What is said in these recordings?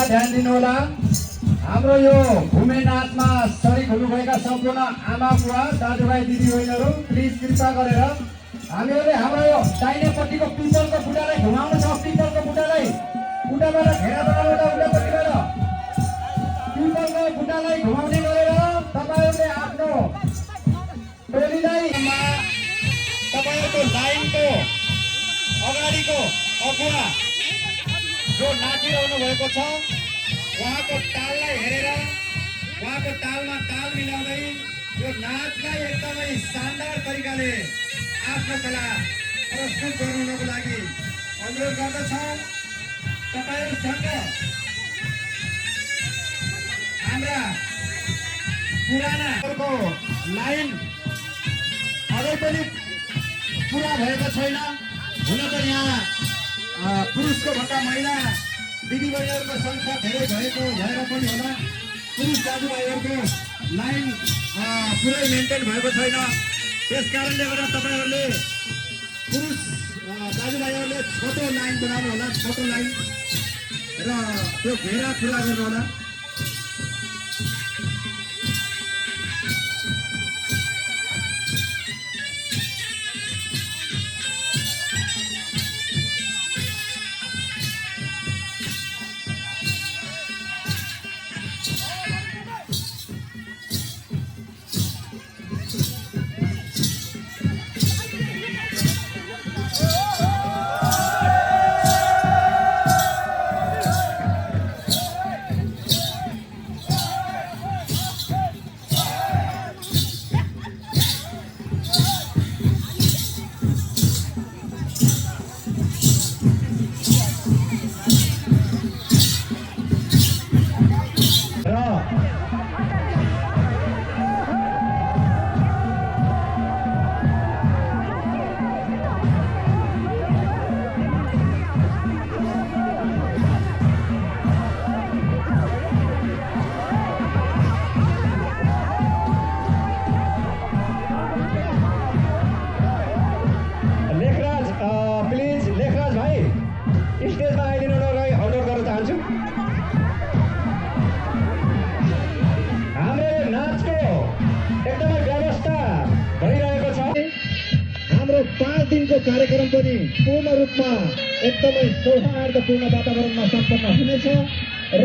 कृपया ध्यान दिनुहोला। हाम्रो यो घुमे नाचमा सरिक हुनुभएका सम्पूर्ण आमा बुवा दाजुभाइ दिदीबहिनीहरू प्लिज कृपा गरेर हामीहरूले हाम्रो यो दाहिनेपट्टिको पितलको बुट्टालाई घुमाउनु छ। पितलको बुट्टालाई उताबाट घेरा बनाएर उतापट्टिबाट पितलको बुट्टालाई घुमाउने गरेर तपाईँहरूले आफ्नो टोलीलाई तपाईँहरूको लाइनको अगाडिको अगुवा जो नाचिरहनु भएको छ उहाँको ताललाई हेरेर उहाँको तालमा ताल मिलाउँदै यो नाचलाई एकदमै शानदार तरिकाले आफ्नो कला प्रस्तुत गराउनको लागि अनुरोध गर्दछौँ। तपाईँहरूसँग हाम्रा पुरानाहरूको लाइन अझै पनि पुरा भएको छैन। हुन त यहाँ पुरुषको भन्दा महिला दिदीबहिनीहरूको सङ्ख्या धेरै भएको भएर पनि होला पुरुष दाजुभाइहरूको लाइन पुरै मेन्टेन भएको छैन। त्यस कारणले गर्दा तपाईँहरूले पुरुष दाजुभाइहरूले छोटो लाइन बनाउनु होला, छोटो लाइन र त्यो घेरा पुरा गर्नु होला। स्टेजमा आइदिनुलाई अनुरोध गर्न चाहन्छु। हाम्रो नाचको एकदमै व्यवस्था भइरहेको छ। हाम्रो 5 दिनको कार्यक्रम पनि पूर्ण रूपमा एकदमै सौहार्दपूर्ण वातावरणमा सम्पन्न हुनेछ र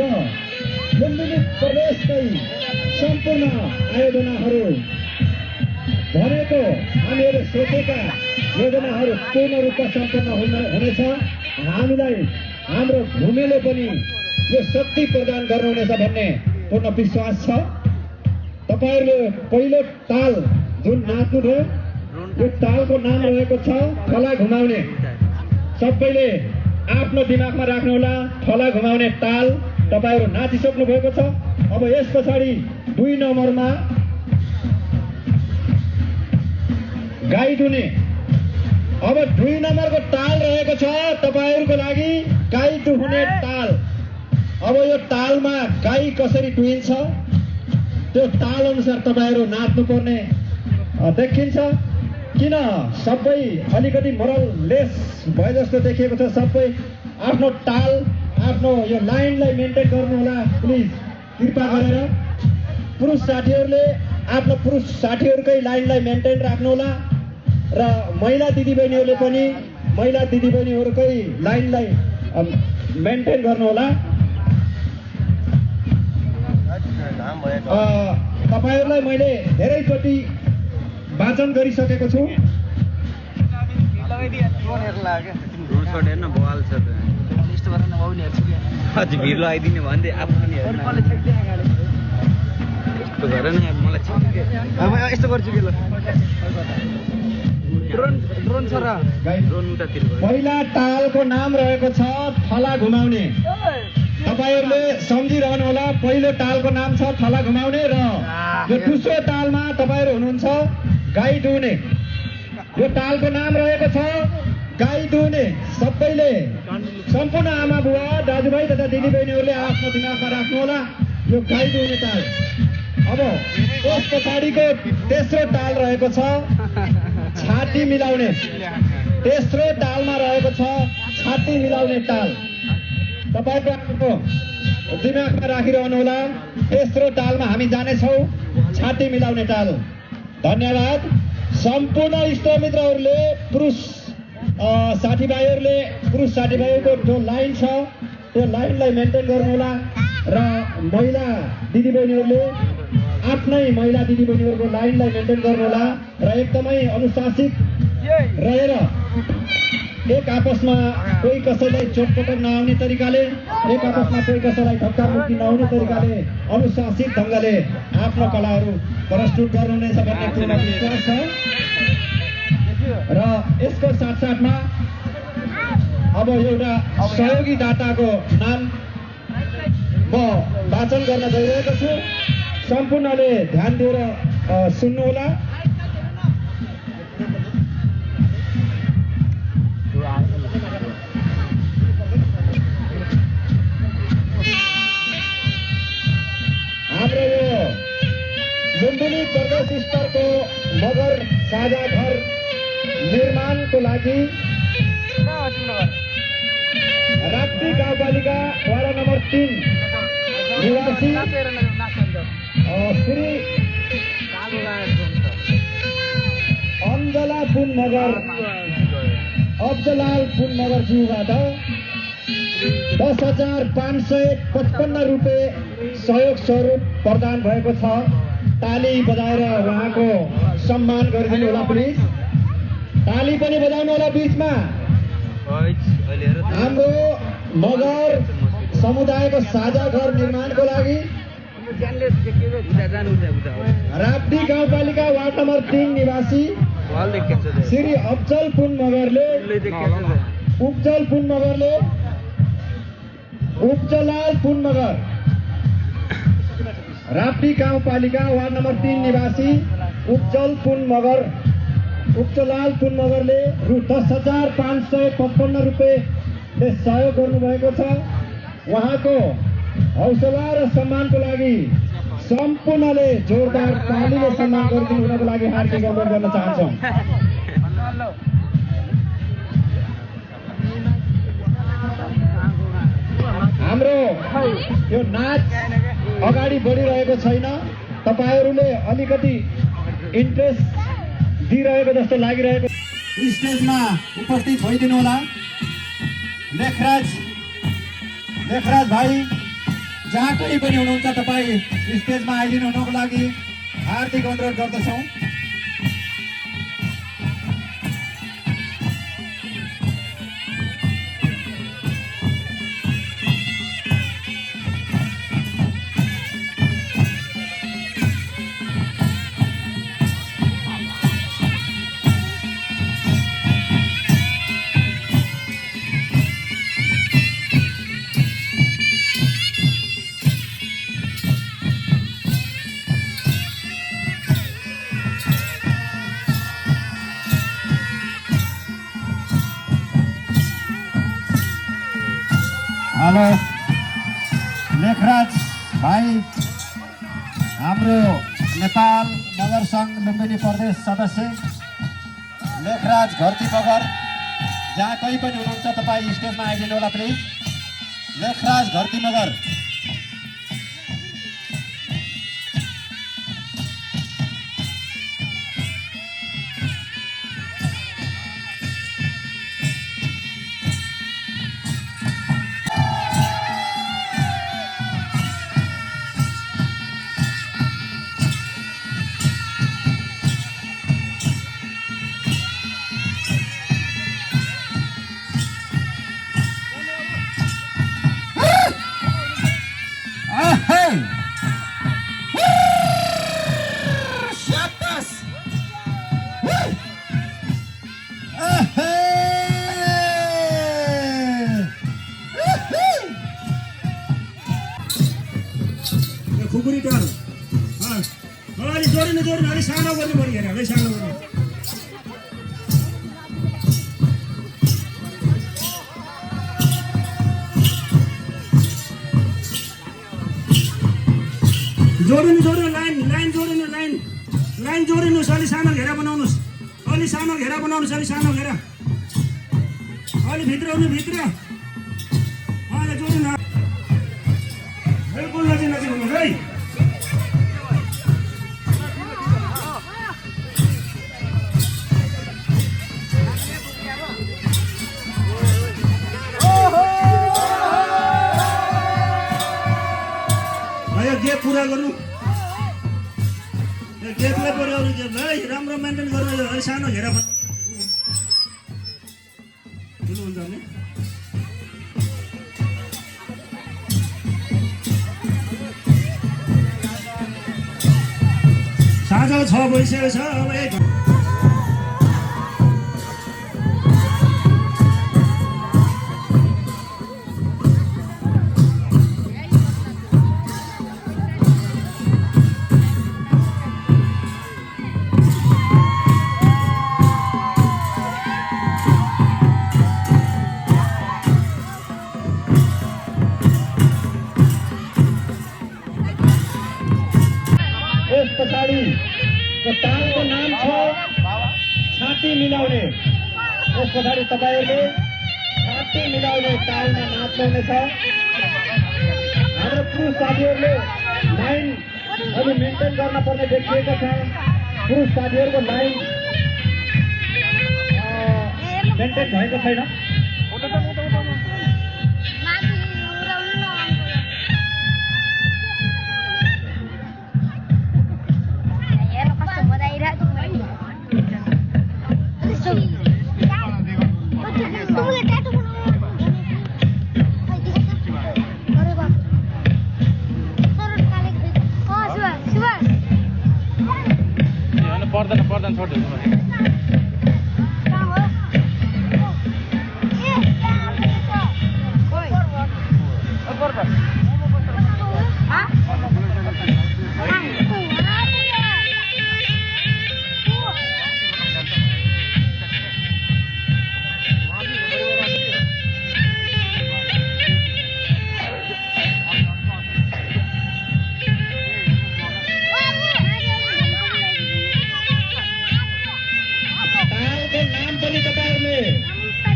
लुम्बिनी प्रदेशकै सम्पूर्ण आयोजनाहरू भनेको हामीहरूले सोचेका योजनाहरू पूर्ण रूपमा सम्पन्न हुनेछ। हामीलाई हाम्रो घुमेले पनि यो शक्ति प्रदान गर्नुहुनेछ भन्ने पूर्ण विश्वास छ। तपाईँहरूले पहिलो ताल जुन नाच्नुभयो यो तालको नाम रहेको छ थला घुमाउने। सबैले आफ्नो दिमागमा राख्नुहोला, थला घुमाउने ताल तपाईँहरू नाचिसक्नु भएको छ। अब यस पछाडि 2 नम्बरमा गाई दुने। अब 2 नम्बरको ताल रहेको छ तपाईहरुको लागि गाई दुहुने ताल। अब यो तालमा गाई कसरी दुहिन्छ त्यो ताल अनुसार तपाईहरु नाच्नु पर्ने देखिन्छ। किन सबै अलिकति मोरल लेस भए जस्तो देखिएको छ। सबै आफ्नो ताल आफ्नो यो लाइनलाई मेन्टेन गर्नु होला प्लिज कृपा गरेर। पुरुष साथीहरुले आफ्नो पुरुष साथीहरुकै लाइनलाई मेन्टेन राख्नु होला र महिला दिदीबहिनीहरुले पनि महिला दिदीबहिनीहरुकै लाइनलाई मेन्टेन गर्नु होला। तपाईहरुलाई मैले धेरैचोटि वाचन गरिसकेको छु। भिड लगाइदिने भन्दै आफ्नो नि हेर्न यस्तो गर न मलाई यस्तो गर्छु के ल ड्रोन छ र ड्रोन उतातिर पहिला तालको नाम रहेको छ थला घुमाउने। तपाईहरुले सम्झिरहनु होला पहिलो तालको नाम छ थला घुमाउने र यो दोस्रो तालमा तपाईहरु हुनुहुन्छ गाई दुहुने। यो तालको नाम रहेको छ गाई दुहुने। सबैले सम्पूर्ण आमा बुवा दाजुभाइ तथा दिदीबहिनीहरुले आफ्नो दिमागमा राख्नु होला यो गाई दुहुने ताल। अब यस पछाडिको तेस्रो ताल रहेको छ छाती मिलाउने। तेस्रो तालमा रहेको छ छाती मिलाउने ताल। तपाईको दिमागमा राखिरहनुहोला। तेस्रो तालमा हामी जानेछौँ छाती मिलाउने ताल। धन्यवाद। सम्पूर्ण इष्टमित्रहरूले पुरुष साथीभाइहरूको जो लाइन छ त्यो लाइनलाई मेन्टेन गर्नुहोला र महिला दिदीबहिनीहरूले आफ्नै महिला दिदीबहिनीहरूको लाइनलाई मेन्टेन गर्नुहोला र एकदमै अनुशासित रहेर एक आपसमा कोही कसैलाई चोटपटक नआउने तरिकाले, एक आपसमा कोही कसैलाई धक्का मुक्की नहुने तरिकाले अनुशासित ढङ्गले आफ्नो कलाहरू प्रस्तुत गर्नुहुनेछ भन्ने कुरामा विश्वास छ। र यसको साथसाथमा अब एउटा सहयोगी दाताको नाम म वाचन गर्न गइरहेको छु। सम्पूर्णले ध्यान दिएर सुन्नुहोला। हाम्रो यो लुम्बिनी प्रदेश स्तरको मगर साझा घर निर्माणको लागि राप्ती गाउँपालिका वडा नम्बर 3 निवासी श्री अञ्जला पुन मगर अब्जलाल पुन मगरज्यूबाट 10,555 रुपियाँ सहयोग स्वरूप प्रदान भएको छ। ताली बजाएर उहाँको सम्मान गरिदिनु होला प्लिज। ताली पनि बजाउनु होला बिचमा। हाम्रो मगर समुदायको साझा घर निर्माणको लागि राप्ती गाउँपालिका वार्ड नम्बर 3 निवासी श्री अब्जलाल पुन मगर राप्ती गाउँपालिका वार्ड नम्बर 3 निवासी उब्जलाल पुन मगरले रु 10,555 रुपियाँले सहयोग गर्नुभएको छ। उहाँको हौसला र सम्मानको लागि सम्पूर्णले जोरदार तालीले सम्मान गरिदिनु हुनको लागि हार्दिक अनुरोध गर्न चाहन्छौँ। हाम्रो यो नाच अगाडि बढिरहेको छैन। तपाईहरूले अलिकति इन्ट्रेस्ट दिइरहेको जस्तो लागिरहेको। स्टेजमा उपस्थित भइदिनु होला। लेखराज भाइ जहाँ कहीँ पनि हुनुहुन्छ तपाईँ स्टेजमा आइदिनु हुनको लागि हार्दिक अनुरोध गर्दछौँ। हेलो लेखराज भाइ हाम्रो नेपाल मगर सङ्घ लुम्बिनी प्रदेश सदस्य लेखराज घरती मगर जहाँ कहीँ पनि हुनुहुन्छ तपाईँ स्टेजमा आइदिनु होला प्लिज। लेखराज घरती मगर खुकुरी टार अलि जोडिनु अलि सानो गर्नु पऱ्यो अलि सानो गर्नु। जोडिनु लाइन जोडिनुहोस्। अलि सानो घेरा बनाउनुहोस्। अलि सानो घेरा अलि भित्र जोडिनु। बिल्कुल नजिक नजिक हुनुहोस् है भयो गेट पुरा गर्नु यो गेटलाई पऱ्यो अरू गेट है राम्रो मेन्टेन गर्नु यो है सानो घेरा ठुलो हुन्छ भने साँझ 6 भइसकेको छ अब एक यस पछाडि तालको नाम छ छाती मिलाउने। यस पछाडि तपाईँहरूले छाती मिलाउने तालमा नाच्नुहुनेछ। हाम्रो पुरुष साथीहरूले लाइन अलि मेन्टेन गर्न पर्ने देखिएको छ। पुरुष साथीहरूको लाइन मेन्टेन भएको छैन। पर्दैन छोडिदिनु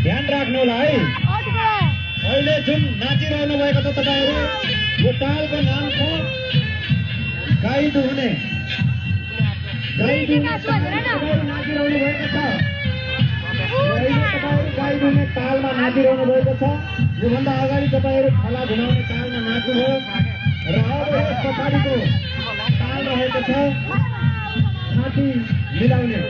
ध्यान राख्नु होला है। अहिले जुन नाचिरहनु भएको छ तपाईँहरू, यो तालको नाम छ गाई दुहुने। गाई दुहुने नाचिरहनु भएको छ। अहिले तपाईँहरू गाई दुहुने तालमा नाचिरहनु भएको छ। योभन्दा अगाडि तपाईँहरू खला घुमाउने तालमा नाच्नुभयो र अब यस पछाडिको ताल रहेको छ छाती मिलाउने।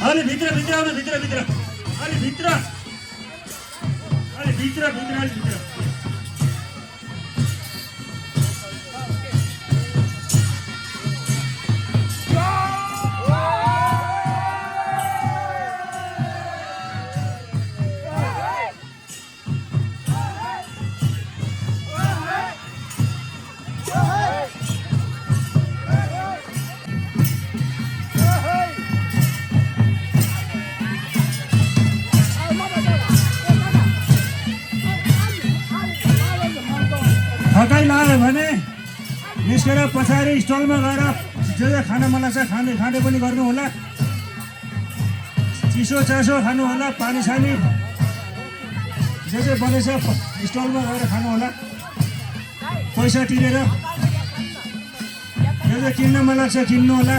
अलि भित्र भित्र आउनु भित्र भित्र अलि भित्र अलि भित्र भित्र अलि भित्र निस्केर पछाडि स्टलमा गएर जे जे खान मन लाग्छ खाँदै पनि गर्नु होला। चिसो चासो खानु होला, पानी सानी जे जे बनेछ स्टलमा गएर खानु होला। पैसा तिरेर जे जे किन्न मन लाग्छ किन्नु होला।